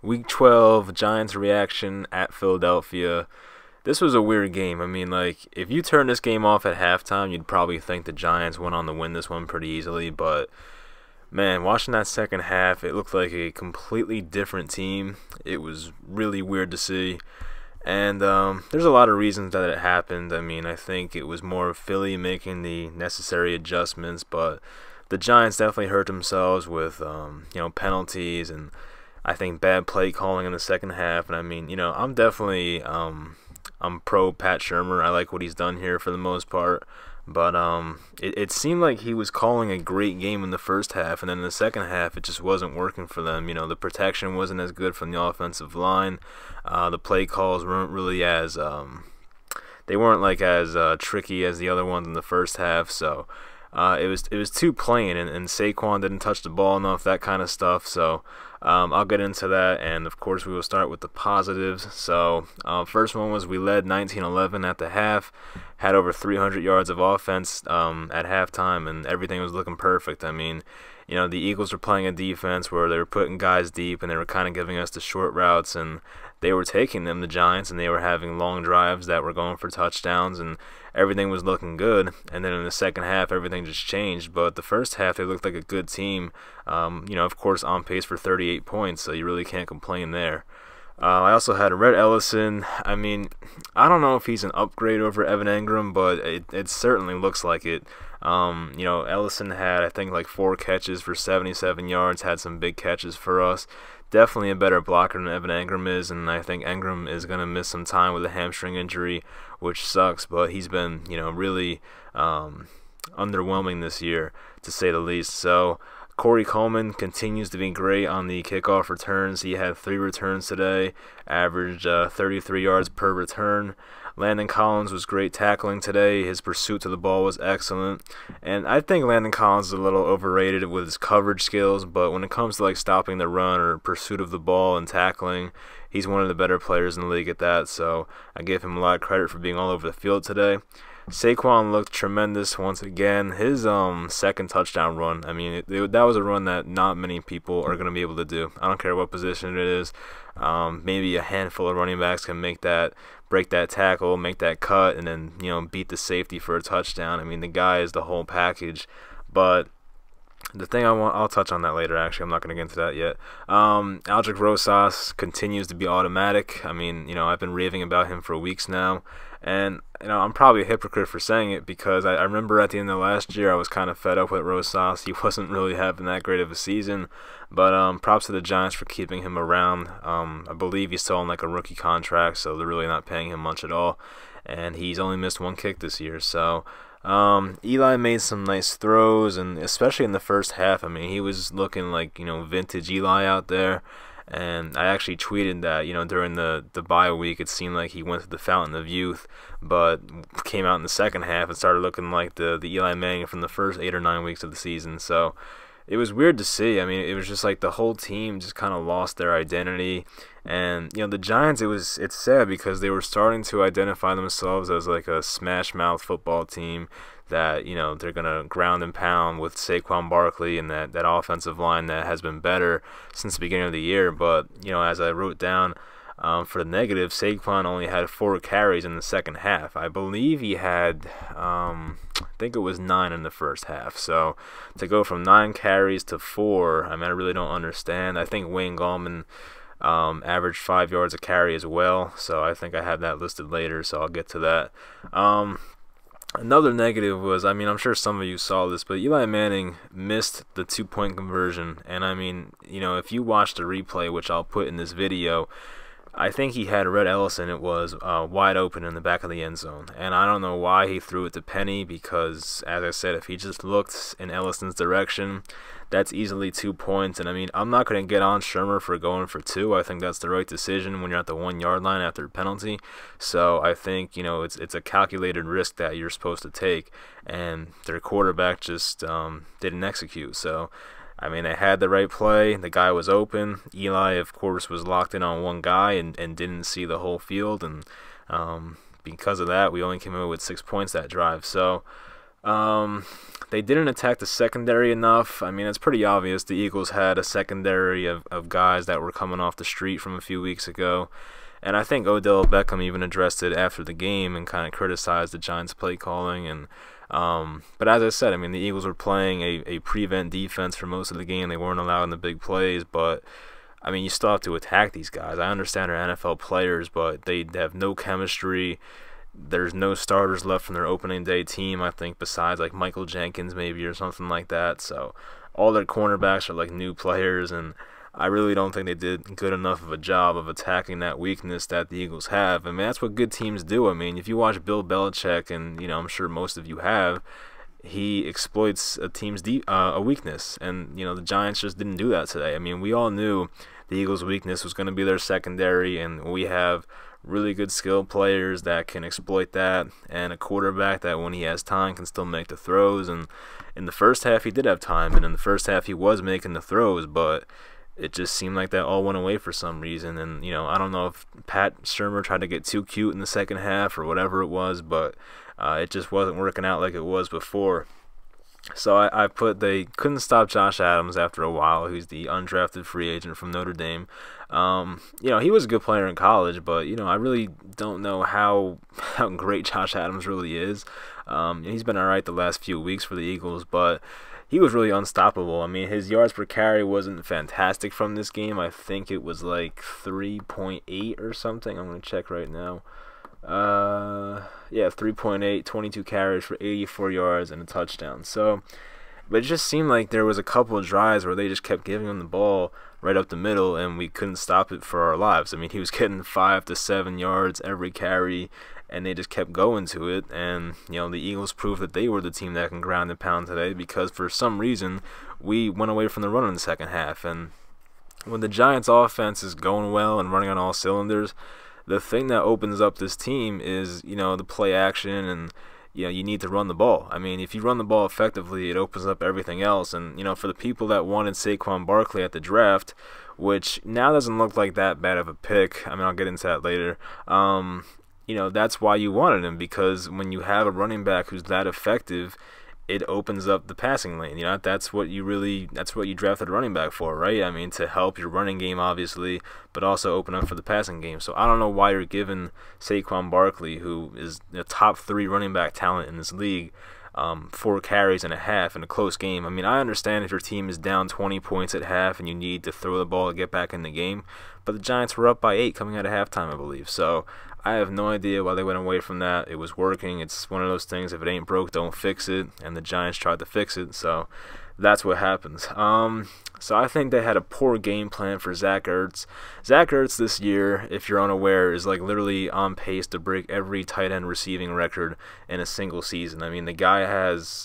Week 12, Giants reaction at Philadelphia. This was a weird game. I mean, like, if you turn this game off at halftime, you'd probably think the Giants went on to win this one pretty easily. But, man, watching that second half, it looked like a completely different team. It was really weird to see. And there's a lot of reasons that it happened. I mean, I think it was more of Philly making the necessary adjustments, but the Giants definitely hurt themselves with, penalties and I think bad play calling in the second half. And I mean, I'm definitely I'm pro Pat Shermer. I like what he's done here for the most part. But it seemed like he was calling a great game in the first half, and then in the second half, it just wasn't working for them. The protection wasn't as good from the offensive line. The play calls weren't really as they weren't like as tricky as the other ones in the first half. So it was too plain, and Saquon didn't touch the ball enough, that kind of stuff. So I'll get into that, and of course we will start with the positives. So first one was we led 19-11 at the half, had over 300 yards of offense at halftime, and everything was looking perfect. I mean, the Eagles were playing a defense where they were putting guys deep, and they were kind of giving us the short routes, and they were taking them, the Giants, and they were having long drives that were going for touchdowns, and everything was looking good. And then in the second half, everything just changed. But the first half, they looked like a good team. Of course, on pace for 38 points, so you really can't complain there. I also had Red Ellison. I mean, I don't know if he's an upgrade over Evan Engram, but it certainly looks like it. Ellison had, I think, like 4 catches for 77 yards, had some big catches for us. Definitely a better blocker than Evan Engram is, and I think Engram is going to miss some time with a hamstring injury, which sucks, but he's been, really underwhelming this year, to say the least. So Corey Coleman continues to be great on the kickoff returns. He had 3 returns today, averaged 33 yards per return. Landon Collins was great tackling today. His pursuit to the ball was excellent. And I think Landon Collins is a little overrated with his coverage skills, but when it comes to like stopping the run or pursuit of the ball and tackling, he's one of the better players in the league at that. So I give him a lot of credit for being all over the field today. Saquon looked tremendous once again. His second touchdown run, I mean, that was a run that not many people are going to be able to do. I don't care what position it is. Maybe a handful of running backs can make that, break that tackle, make that cut, and then beat the safety for a touchdown. I mean, the guy is the whole package. But the thing I'll touch on that later. Actually, I'm not going to get into that yet. Aldrick Rosas continues to be automatic. I mean, I've been raving about him for weeks now, and I'm probably a hypocrite for saying it because I remember at the end of last year I was kind of fed up with Rosas. He wasn't really having that great of a season, but props to the Giants for keeping him around. I believe he's still on like a rookie contract, so they're really not paying him much at all, and he's only missed 1 kick this year, so. Eli made some nice throws, and especially in the first half, I mean, he was looking like, vintage Eli out there. And I actually tweeted that, during the bye week, it seemed like he went to the fountain of youth, but came out in the second half and started looking like the Eli Manning from the first 8 or 9 weeks of the season. So it was weird to see. I mean, it was just like the whole team just kind of lost their identity. And, the Giants, it's sad because they were starting to identify themselves as like a smash mouth football team that, they're going to ground and pound with Saquon Barkley and that offensive line that has been better since the beginning of the year. But, as I wrote down for the negative, Saquon only had 4 carries in the second half. I believe he had, I think it was 9 in the first half. So to go from 9 carries to 4, I mean, I really don't understand. I think Wayne Gallman averaged 5 yards a carry as well, so I think I have that listed later, so I'll get to that. Another negative was, I mean, I'm sure some of you saw this, but Eli Manning missed the 2-point conversion, and I mean, if you watch the replay, which I'll put in this video, I think he had Red Ellison, it was, wide open in the back of the end zone. And I don't know why he threw it to Penny because, as I said, if he just looked in Ellison's direction, that's easily 2 points. And, I mean, I'm not going to get on Shermer for going for 2. I think that's the right decision when you're at the 1-yard line after a penalty. So I think, it's a calculated risk that you're supposed to take. And their quarterback just didn't execute. So I mean, they had the right play. The guy was open. Eli, of course, was locked in on one guy and didn't see the whole field. And because of that, we only came in with 6 points that drive. So They didn't attack the secondary enough. I mean, it's pretty obvious the Eagles had a secondary of guys that were coming off the street from a few weeks ago. And I think Odell Beckham even addressed it after the game and kind of criticized the Giants' play calling. But as I said, I mean, the Eagles were playing a prevent defense for most of the game. They weren't allowing the big plays, but I mean, you still have to attack these guys. I understand they're NFL players, but they have no chemistry. There's no starters left from their opening day team, I think, besides like Michael Jenkins maybe or something like that. So all their cornerbacks are like new players, and I really don't think they did good enough of a job of attacking that weakness that the Eagles have. I mean, that's what good teams do. I mean, if you watch Bill Belichick, and I'm sure most of you have, he exploits a team's a weakness, and the Giants just didn't do that today. I mean, we all knew the Eagles' weakness was going to be their secondary, and we have really good skilled players that can exploit that, and a quarterback that when he has time can still make the throws. And in the first half he did have time, and in the first half he was making the throws, but it just seemed like that all went away for some reason. And I don't know if Pat Shurmur tried to get too cute in the second half or whatever it was, but it just wasn't working out like it was before. So I put they couldn't stop Josh Adams after a while, who's the undrafted free agent from Notre Dame. He was a good player in college, but I really don't know how great Josh Adams really is. He's been all right the last few weeks for the Eagles, but he was really unstoppable. I mean, his yards per carry wasn't fantastic from this game. I think it was like 3.8 or something. I'm going to check right now. 3.8, 22 carries for 84 yards and a touchdown. So, but it just seemed like there was a couple of drives where they just kept giving him the ball right up the middle, and we couldn't stop it for our lives. I mean, he was getting 5 to 7 yards every carry, and they just kept going to it. And the Eagles proved that they were the team that can ground and pound today, because for some reason we went away from the run in the second half. And when the Giants' offense is going well and running on all cylinders, the thing that opens up this team is, the play action, and, you need to run the ball. I mean, if you run the ball effectively, it opens up everything else. And, for the people that wanted Saquon Barkley at the draft, which now doesn't look like that bad of a pick, I mean, I'll get into that later, that's why you wanted him, because when you have a running back who's that effective, it opens up the passing lane. That's what you drafted a running back for, right? I mean, to help your running game, obviously, but also open up for the passing game. So I don't know why you're giving Saquon Barkley, who is the top 3 running back talent in this league, 4 carries and a half in a close game. I mean, I understand if your team is down 20 points at half and you need to throw the ball to get back in the game, but the Giants were up by 8 coming out of halftime, I believe. So I have no idea why they went away from that. It was working. It's one of those things, if it ain't broke, don't fix it, and the Giants tried to fix it, so that's what happens. So I think they had a poor game plan for Zach Ertz. Zach Ertz this year, if you're unaware, is like literally on pace to break every tight end receiving record in a single season. I mean, the guy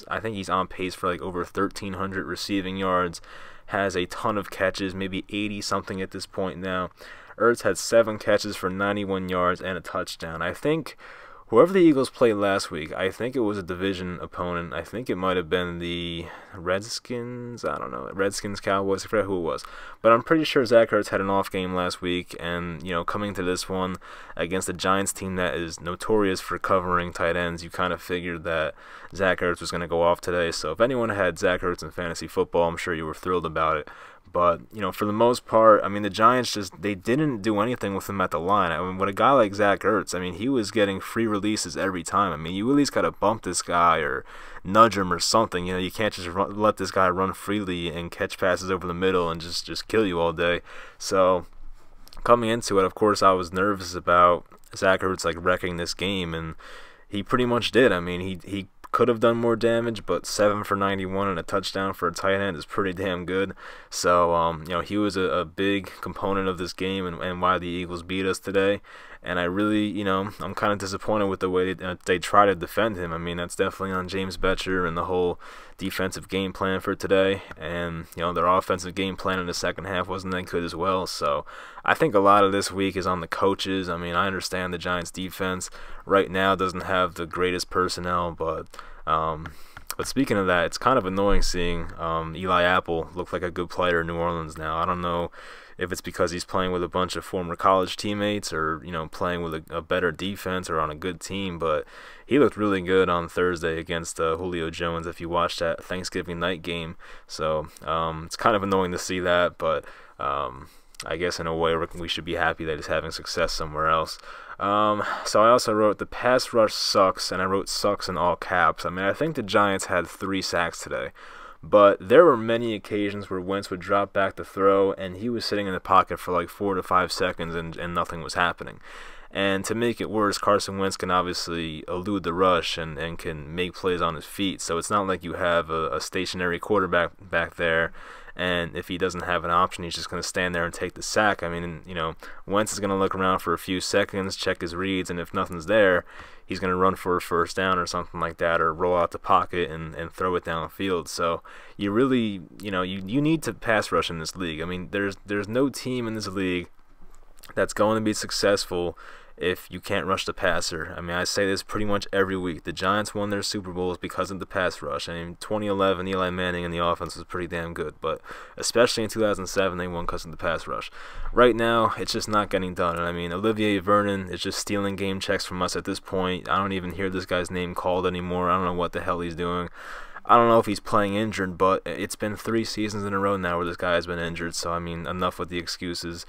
I think he's on pace for like over 1,300 receiving yards, has a ton of catches, maybe 80-something at this point now. Ertz had 7 catches for 91 yards and a touchdown. I think whoever the Eagles played last week, I think it was a division opponent. I think it might have been the Redskins. I don't know. Redskins, Cowboys. I forget who it was. But I'm pretty sure Zach Ertz had an off game last week. And, coming to this one against a Giants team that is notorious for covering tight ends, you kind of figured that Zach Ertz was going to go off today. So if anyone had Zach Ertz in fantasy football, I'm sure you were thrilled about it. But, for the most part, I mean, the Giants they didn't do anything with him at the line. I mean, with a guy like Zach Ertz, I mean, he was getting free releases every time. I mean, you at least got to bump this guy or nudge him or something. You can't just let this guy run freely and catch passes over the middle and just kill you all day. So, coming into it, of course, I was nervous about Zach Ertz, wrecking this game, and he pretty much did. I mean, he could have done more damage, but 7 for 91 and a touchdown for a tight end is pretty damn good. So, he was a big component of this game and why the Eagles beat us today. And I really, I'm kind of disappointed with the way they try to defend him. I mean, that's definitely on James Betcher and the whole defensive game plan for today. And, their offensive game plan in the second half wasn't that good as well. So I think a lot of this week is on the coaches. I mean, I understand the Giants defense right now doesn't have the greatest personnel, but speaking of that, it's kind of annoying seeing Eli Apple look like a good player in New Orleans now. I don't know if it's because he's playing with a bunch of former college teammates or, playing with a better defense or on a good team. But he looked really good on Thursday against Julio Jones if you watched that Thanksgiving night game. So it's kind of annoying to see that, but I guess in a way we should be happy that he's having success somewhere else. So I also wrote the pass rush sucks, and I wrote sucks in all caps. I mean, I think the Giants had 3 sacks today, but there were many occasions where Wentz would drop back to throw, and he was sitting in the pocket for like 4 to 5 seconds, and nothing was happening. And to make it worse, Carson Wentz can obviously elude the rush and can make plays on his feet. So it's not like you have a stationary quarterback back there, and if he doesn't have an option, he's just going to stand there and take the sack. I mean, Wentz is going to look around for a few seconds, check his reads, and if nothing's there, he's going to run for a first down or something like that, or roll out the pocket and throw it downfield. So you really, you need to pass rush in this league. I mean, there's no team in this league that's going to be successful if you can't rush the passer. I mean, I say this pretty much every week. The Giants won their Super Bowls because of the pass rush. I mean, 2011, Eli Manning and the offense was pretty damn good, but especially in 2007, they won because of the pass rush. Right now, it's just not getting done. And I mean, Olivier Vernon is just stealing game checks from us at this point. I don't even hear this guy's name called anymore. I don't know what the hell he's doing. I don't know if he's playing injured, but it's been 3 seasons in a row now where this guy has been injured. So, I mean, enough with the excuses.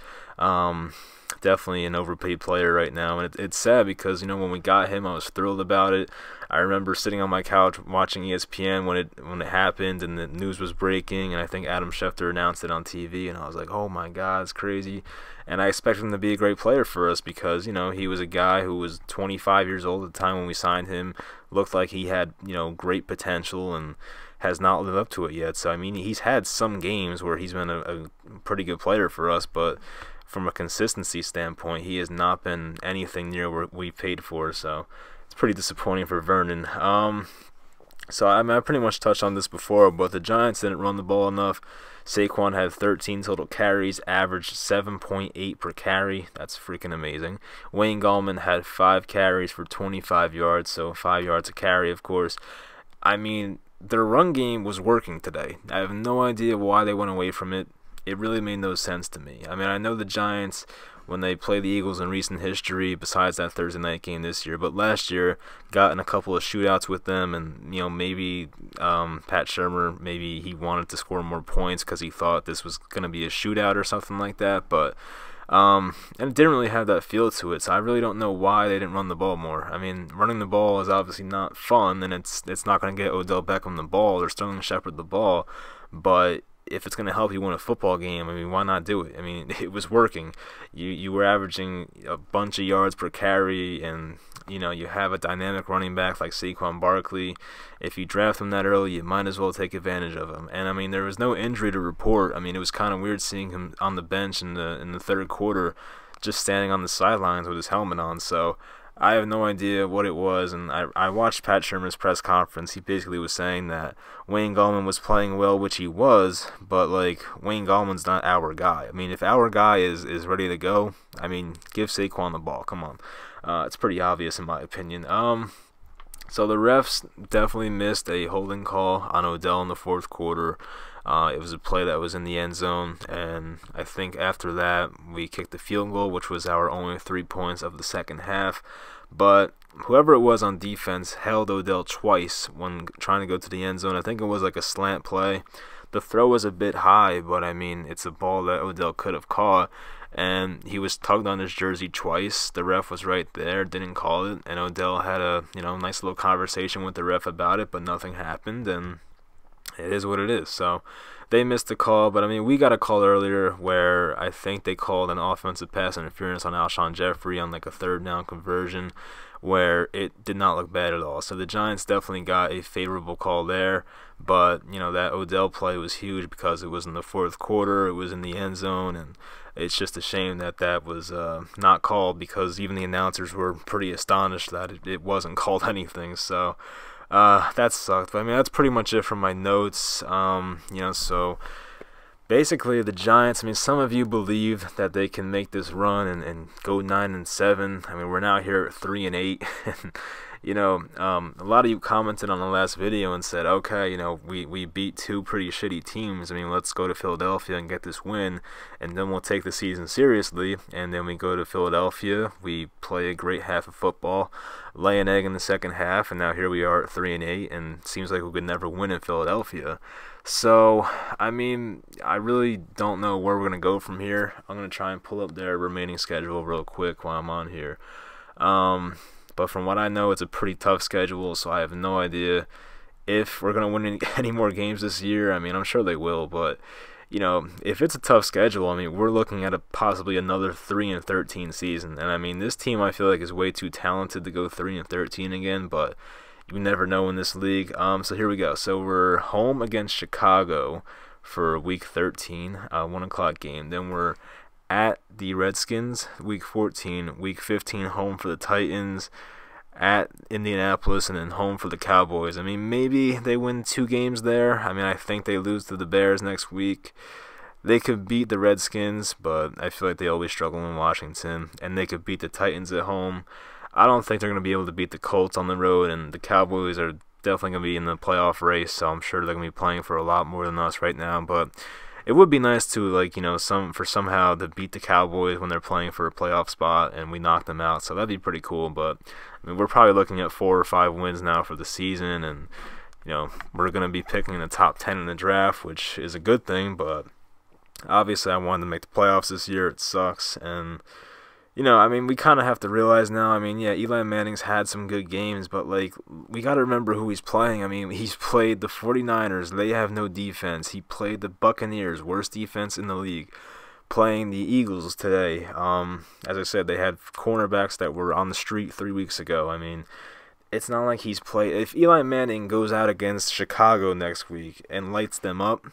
Definitely an overpaid player right now, and it's sad because when we got him, I was thrilled about it. I remember sitting on my couch watching ESPN when it happened and the news was breaking, and I think Adam Schefter announced it on TV, and I was like, oh my God, it's crazy. And I expected him to be a great player for us because he was a guy who was 25 years old at the time when we signed him, looked like he had great potential and has not lived up to it yet. So I mean, he's had some games where he's been a pretty good player for us, but from a consistency standpoint, he has not been anything near what we paid for, so it's pretty disappointing for Vernon. So I pretty much touched on this before, but the Giants didn't run the ball enough. Saquon had 13 total carries, averaged 7.8 per carry. That's freaking amazing. Wayne Gallman had 5 carries for 25 yards, so 5 yards a carry, of course. I mean, their run game was working today. I have no idea why they went away from it. It really made no sense to me. I mean, I know the Giants, when they play the Eagles in recent history, besides that Thursday night game this year, but last year got in a couple of shootouts with them, and maybe Pat Shurmur, maybe he wanted to score more points because he thought this was going to be a shootout or something like that, but and it didn't really have that feel to it, so I really don't know why they didn't run the ball more. I mean, running the ball is obviously not fun, and it's not going to get Odell Beckham the ball or Sterling Shepard the ball, but if it's going to help you win a football game, I mean, why not do it? I mean, it was working. You were averaging a bunch of yards per carry, and you have a dynamic running back like Saquon Barkley. If you draft him that early, you might as well take advantage of him. And I mean, there was no injury to report. I mean, it was kind of weird seeing him on the bench in the third quarter, just standing on the sidelines with his helmet on. So I have no idea what it was, and I watched Pat Shurmur's press conference. He basically was saying that Wayne Gallman was playing well, which he was, but like Wayne Gallman's not our guy. I mean, if our guy is ready to go, I mean, give Saquon the ball. Come on, it's pretty obvious in my opinion. So the refs definitely missed a holding call on Odell in the fourth quarter. It was a play that was in the end zone, and I think after that we kicked the field goal, which was our only 3 points of the second half. But whoever it was on defense held Odell twice when trying to go to the end zone. I think it was like a slant play. The throw was a bit high, but I mean, it's a ball that Odell could have caught, and he was tugged on his jersey twice. The ref was right there, didn't call it, and Odell had a nice little conversation with the ref about it, but nothing happened, and it is what it is. So they missed the call, but I mean, we got a call earlier where I think they called an offensive pass interference on Alshon Jeffrey on like a third down conversion where it did not look bad at all. So the Giants definitely got a favorable call there, but that Odell play was huge because it was in the fourth quarter, it was in the end zone, and it's just a shame that was not called, because even the announcers were pretty astonished that it wasn't called anything. So that sucked. But I mean, that's pretty much it from my notes. So basically the Giants, I mean, some of you believe that they can make this run and go 9-7. I mean, we're now here at 3-8, and a lot of you commented on the last video and said, okay, we beat two pretty shitty teams. I mean, let's go to Philadelphia and get this win, and then we'll take the season seriously. And then we go to Philadelphia, we play a great half of football, lay an egg in the second half, and now here we are at 3-8, and it seems like we could never win in Philadelphia. So, I mean, I really don't know where we're going to go from here. I'm going to try and pull up their remaining schedule real quick while I'm on here. But from what I know, it's a pretty tough schedule, so I have no idea if we're going to win any more games this year. I mean, I'm sure they will, but, if it's a tough schedule, I mean, we're looking at possibly another 3-13 season. And, I mean, this team I feel like is way too talented to go 3-13 again, but you never know in this league. So here we go. So we're home against Chicago for Week 13, 1 o'clock game. Then we're at the Redskins, Week 14, Week 15, home for the Titans, at Indianapolis, and then home for the Cowboys. I mean, maybe they win 2 games there. I mean, I think they lose to the Bears next week. They could beat the Redskins, but I feel like they always struggle in Washington. And they could beat the Titans at home. I don't think they're going to be able to beat the Colts on the road, and the Cowboys are definitely going to be in the playoff race, so I'm sure they're going to be playing for a lot more than us right now. But it would be nice to, somehow to beat the Cowboys when they're playing for a playoff spot and we knock them out. So that'd be pretty cool. But I mean, we're probably looking at 4 or 5 wins now for the season, and we're going to be picking in the top 10 in the draft, which is a good thing. But obviously, I wanted to make the playoffs this year. It sucks, and I mean, we kind of have to realize now, I mean, yeah, Eli Manning's had some good games, but, we got to remember who he's playing. I mean, he's played the 49ers. They have no defense. He played the Buccaneers, worst defense in the league, playing the Eagles today. As I said, they had cornerbacks that were on the street 3 weeks ago. I mean, it's not like he's played. If Eli Manning goes out against Chicago next week and lights them up,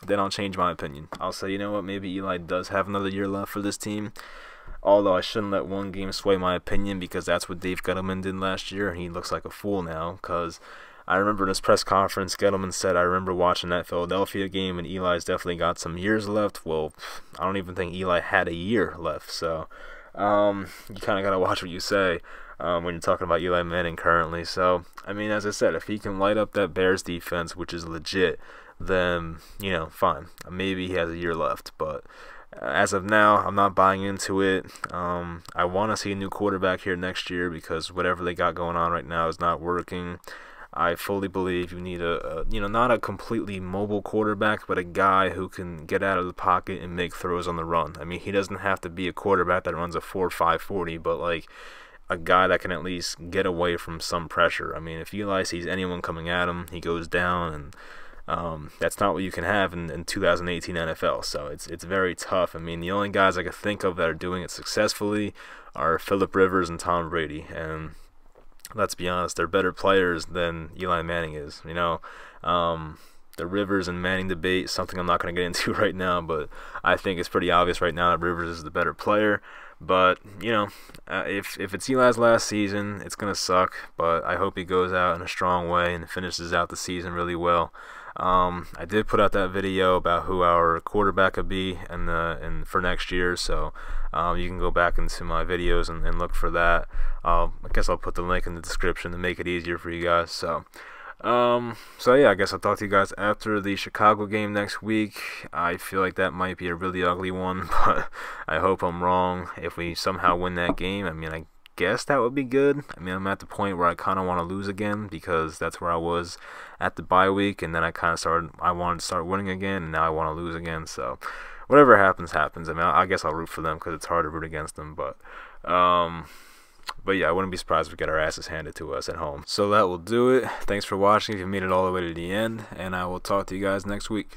then I'll change my opinion. I'll say, you know what, maybe Eli does have another year left for this team. Although I shouldn't let one game sway my opinion, because that's what Dave Gettleman did last year, and he looks like a fool now. Because I remember in his press conference, Gettleman said, I remember watching that Philadelphia game, and Eli's definitely got some years left. Well, I don't even think Eli had a year left. So you kind of got to watch what you say when you're talking about Eli Manning currently. So, I mean, as I said, if he can light up that Bears defense, which is legit, then, fine. Maybe he has a year left, but as of now, I'm not buying into it. I want to see a new quarterback here next year, because whatever they got going on right now is not working. I fully believe you need not a completely mobile quarterback, but a guy who can get out of the pocket and make throws on the run. I mean, he doesn't have to be a quarterback that runs a 4.5 40, but a guy that can at least get away from some pressure. I mean, if Eli sees anyone coming at him, he goes down, and that's not what you can have in 2018 NFL. So it's very tough. I mean, the only guys I could think of that are doing it successfully are Phillip Rivers and Tom Brady. And let's be honest, they're better players than Eli Manning is. The Rivers and Manning debate is something I'm not going to get into right now, but I think it's pretty obvious right now that Rivers is the better player. But, if it's Eli's last season, it's going to suck, but I hope he goes out in a strong way and finishes out the season really well. I did put out that video about who our quarterback could be and for next year, so you can go back into my videos and look for that. I guess I'll put the link in the description to make it easier for you guys. So yeah, I guess I'll talk to you guys after the Chicago game next week. I feel like that might be a really ugly one, but I hope I'm wrong. If we somehow win that game, I mean, I guess that would be good. I mean, I'm at the point where I kind of want to lose again, because that's where I was at the bye week, and then I wanted to start winning again, and now I want to lose again. So whatever happens, happens. I mean, I guess I'll root for them, because it's hard to root against them, but yeah, I wouldn't be surprised if we get our asses handed to us at home. So that will do it. Thanks for watching if you made it all the way to the end, and I will talk to you guys next week.